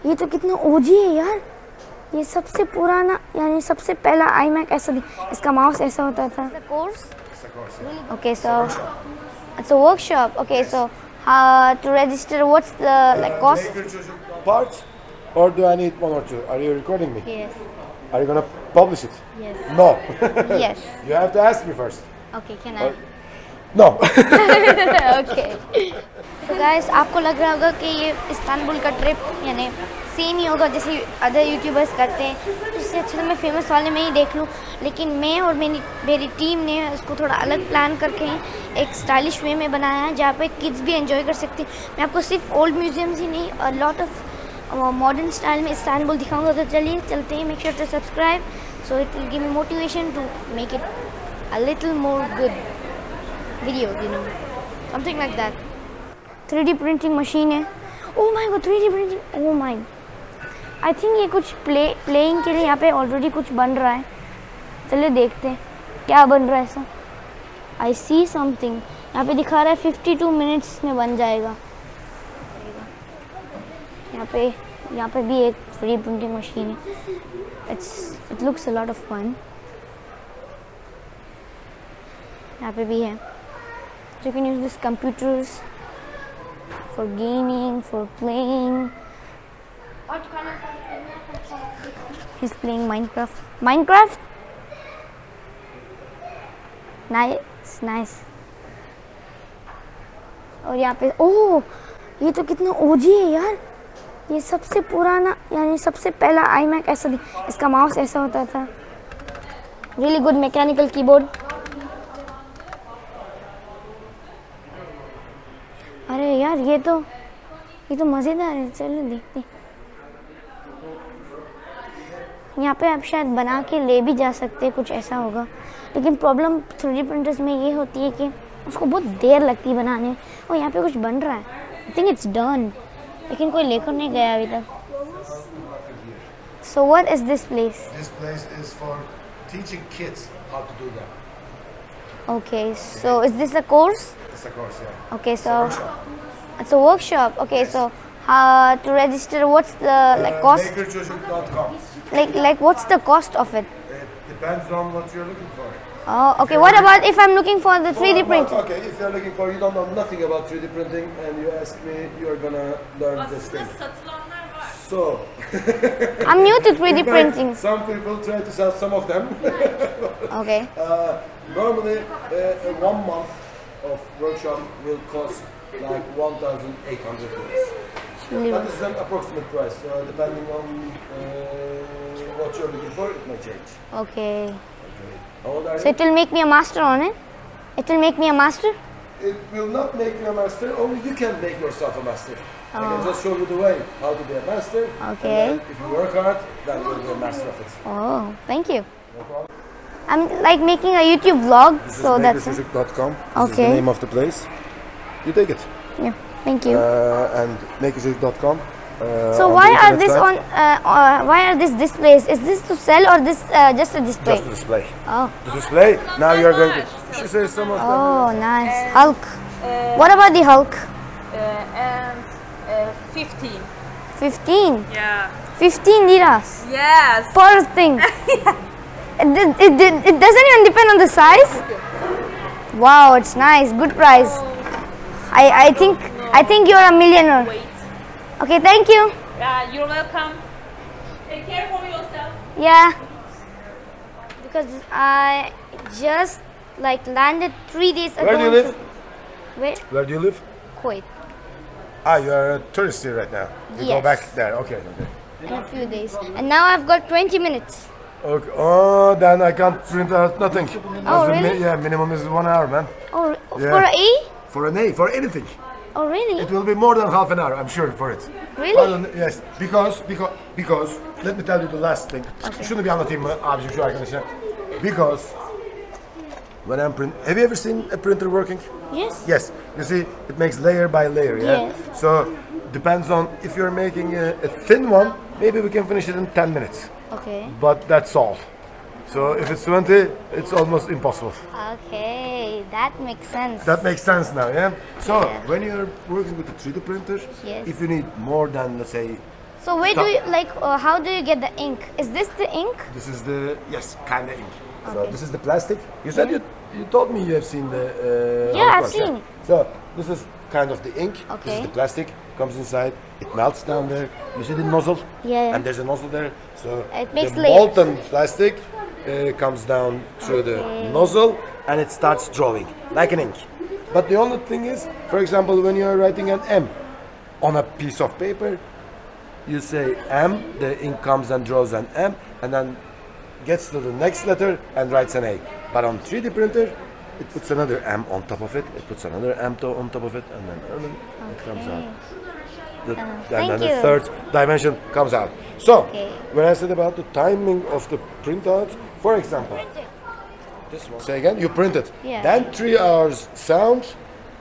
ये तो कितना ओजी है यार, ये सबसे पुराना यानी सबसे पहला iMac ऐसा इसका माउस ऐसा होता था। Course? Okay, so it's a workshop. Okay, so to register, what's the like cost? Parts, or do I need one or two? Are you recording me? Yes. Are you gonna publish it? Yes. No. Yes. You have to ask me first. Okay, can I? No. Okay. So guys, आपको लग रहा होगा कि ये Istanbul का trip यानी same ही होगा जैसे अदर यूट्यूबर्स करते हैं, तो इससे अच्छा तो मैं फेमस वाले में ही देख लूँ। लेकिन मैं और मेरी टीम ने उसको थोड़ा अलग प्लान करके एक स्टाइलिश वे में बनाया है जहाँ पे किड्स भी एंजॉय कर सकते हैं। मैं आपको सिर्फ ओल्ड म्यूजियम्स ही नहीं और लॉट ऑफ मॉडर्न स्टाइल में इस्तांबुल दिखाऊंगा। तो चलिए चलते हैं। Make sure to subscribe so it will give me motivation to make it a little more good video, you know, something like that. 3D printing machine है। Oh my god, 3D printing, oh my, I think ये कुछ playing के लिए यहाँ पे already कुछ बन रहा है। चलिए देखते हैं क्या बन रहा है ऐसा। आई सी समथिंग, यहाँ पे दिखा रहा है 52 मिनट्स में बन जाएगा। यहाँ पे भी एक 3D प्रिंटिंग मशीन है। It looks a lot of fun. यहाँ पे भी है। You can use this computers for gaming, for playing. He's playing Minecraft. Minecraft? Nice, nice. और यहाँ पे ओह, ये तो कितना ओजी है यार, ये सबसे पुराना यानी सबसे पहला iMac ऐसा इसका माउस ऐसा होता था। Really good mechanical keyboard. अरे यार ये तो मज़ेदार है। चलो देखते। यहाँ पे आप शायद बना के ले भी जा सकते हैं, कुछ ऐसा होगा। लेकिन प्रॉब्लम 3D प्रिंटर्स में ये होती है कि उसको बहुत देर लगती है बनाने में। और यहाँ पे कुछ बन रहा है। आई थिंक इट्स डन, लेकिन कोई लेकर नहीं गया अभी तक। So what is this place? This place is for teaching kids how to do that. Okay, so is this a course? It's a course, yeah. Okay, so it's a workshop. Okay, so to register, what's the like cost? Cocuk.com. Like what's the cost of it? It depends on what you're looking for. Oh, okay. What about if I'm looking for the 3D printer? Okay, if you're looking for, you don't know nothing about 3D printing, and you ask me, you're gonna learn this thing. So, I'm new to 3D printing. Some people try to sell some of them. Okay. Normally, 1 month of workshop will cost like 1,800 euros. That is an approximate price. So depending on what you're looking for, it may change. Okay. How old are So you? it will make me a master on it? It will make me a master? It will not make you a master. Only you can make yourself a master. I can just show you the way how to be a master. Okay. And then if you work hard, then you'll be a master of it. Oh, thank you. No problem. I'm like making a YouTube vlog, This so is that's it. makersmusic.com. This Okay. is the name of the place. You take it. Yeah, thank you. And makersmusic.com. So why are this on? Why are this displays? Is this to sell or this just a display? Just to display. Oh. To display. Now you're going to. She says some of them. Oh, nice. Hulk. What about the Hulk? And 15. 15. Yeah. 15 liras Yes. for a thing. It doesn't even depend on the size. Wow, it's nice. Good price. I think you're a millionaire. Wait. Okay, thank you. Yeah, you're welcome. Take care for yourself. Yeah. Because I just like landed 3 days ago. Where do you live? Where? Where do you live? Kuwait. Ah, you are a tourist here right now. You go Yes. back there. Okay. Okay. In a few days. And now I've got 20 minutes. Okay. Oh, then I can't print out nothing. Oh, really? Yeah, minimum is 1 hour, man. Oh, Yeah. for a? For an A, for anything. Oh, really? It will be more than half an hour, I'm sure, for it. Really? Yes, because let me tell you the last thing. Şunu bir anlatayım mı abicim şu arkadaşa? Because when I'm print, have you ever seen a printer working? Yes. Yes. You see, it makes layer by layer. Yeah. Yes. So depends on if you're making a thin one, maybe we can finish it in 10 minutes. Okay. But that's all. So if it's 20, it's almost impossible. Okay, that makes sense. That makes sense now, yeah? So Yeah. when you're working with a 3D printer, Yes. if you need more than, let's say, So where do you like? How do you get the ink? Is this the ink? This is the kind of ink. So Okay. this is the plastic. You said you told me you have seen the. Yeah, how it I've works, seen. So this is kind of the ink. This Okay. is the plastic. Comes inside. It melts down there. You see the nozzle? Yeah. And there's a nozzle there. So It makes the layers. molten plastic comes down through the nozzle and it starts drawing like an ink. But the only thing is, for example, when you are writing an M on a piece of paper, you say M, the ink comes and draws an M, and then gets to the next letter and writes an A. But on 3D printer, it puts another M on top of it, it puts another M on top of it, and then it comes out. And thank then the you. third dimension comes out. So, Okay. when I said about the timing of the printout, for example, this one. Say again, you print it. Yeah. Then 3 hours sounds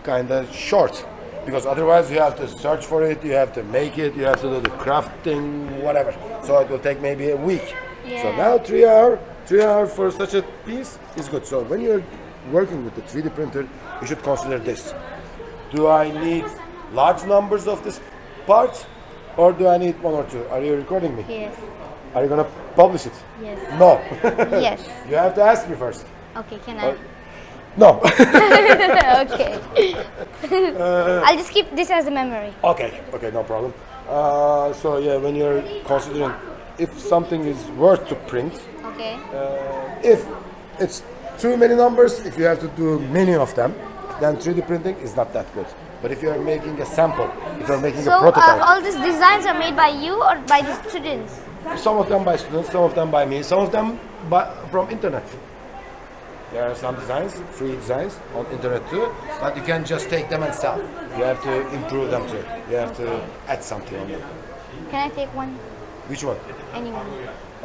kind of short. Because otherwise you have to search for it, you have to make it, you have to do the crafting, whatever. So it will take maybe a week. So Yeah. now 3 hours for such a piece is good. So when you're working with the 3D printer, you should consider this. Do I need large numbers of this parts, or do I need 1 or 2? Are you recording me? Yes. Are you gonna publish it? Yes. No. Yes. You have to ask me first. Okay. Can I? No. Okay. I'll just keep this as a memory. Okay, no problem. So yeah, when you're considering if something is worth to print, Okay. if it's too many numbers, if you have to do many of them, then 3D printing is not that good. But if you are making a sample, if you're making a So prototype, all these designs are made by you or by the students? some of them by students, some of them by me, some of them from internet. There are some designs, free designs on internet too, but you can't just take them and sell. You have to improve them too. You have to add something on them. Can I take one? Which one? Anyone?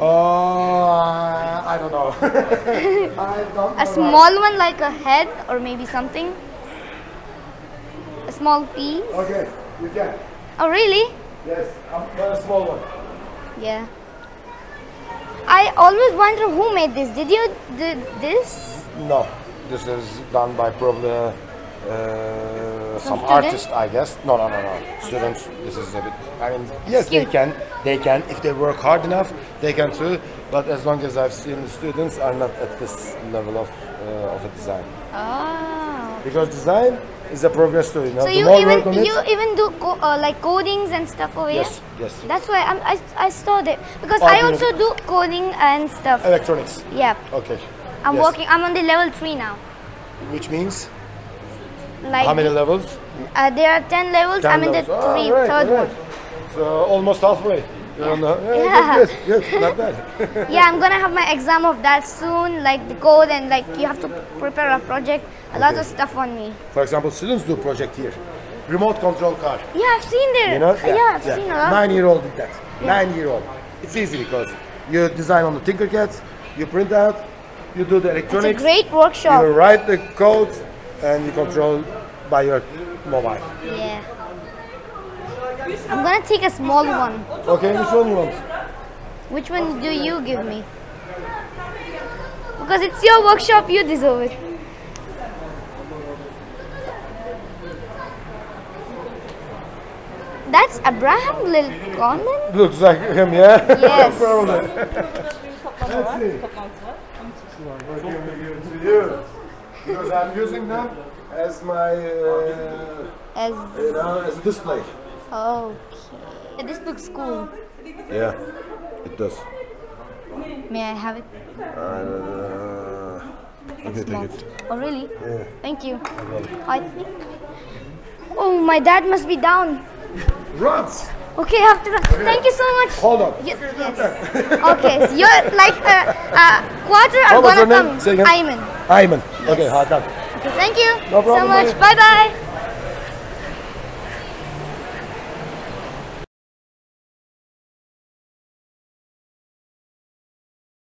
I don't know. I don't A know. small one like a head or maybe something? A small piece? Okay, you can. Oh really? Yes, but a small one. Yeah. I always wonder who made this. Did you did this? No, this is done by probably some student? artist, I guess. No. Students. This is a bit. I mean, yes, they can. They can if they work hard enough. They can too. But as long as I've seen the students are not at this level of a design. Oh. Because design is a progress too. You know, So the you more work on it. even do like codings and stuff over Yes, here? yes. That's why I saw that because Oh, I you also do coding and stuff. Electronics. Yeah. Okay. I'm Yes. working. I'm on the level 3 now. Which means Like how many levels? there are 10 levels. 10 I'm in the levels. third one. So almost halfway. You're on the, Yeah. good, not bad. Yeah, I'm gonna have my exam of that soon. Like the code and like you have to prepare a project. A lot of stuff on me. For example, students do project here. Remote control car. Yeah, I've seen there. You know? Yeah, I've seen a lot. 9-year-old did that. 9-year-old. It's easy because you design on the Tinkercad, you print out, you do the It's a electronics, great workshop. you write the code, and you control by your mobile. Yeah. I'm gonna take a small one. Okay, which one you want? Which one do you give me? Because it's your workshop, you deserve it. That's Abraham Lincoln. Looks like him, yeah? Yes. Probably. Let's see. We're giving it to you. Because I'm using them as my, As as a display. okay. This looks cool. Yeah, it does. May I have it? Let me take it. Oh really? Yeah. Thank you. I think. Oh, my dad must be down. Runs! Okay, I have to run. Thank you so much. Hold on. Yes. Okay, so you're like a quarter are What was gonna your name? come. Say again. Ayman. Ayman. Okay, Hakan. Okay, thank you No problem, so much. buddy. Bye bye.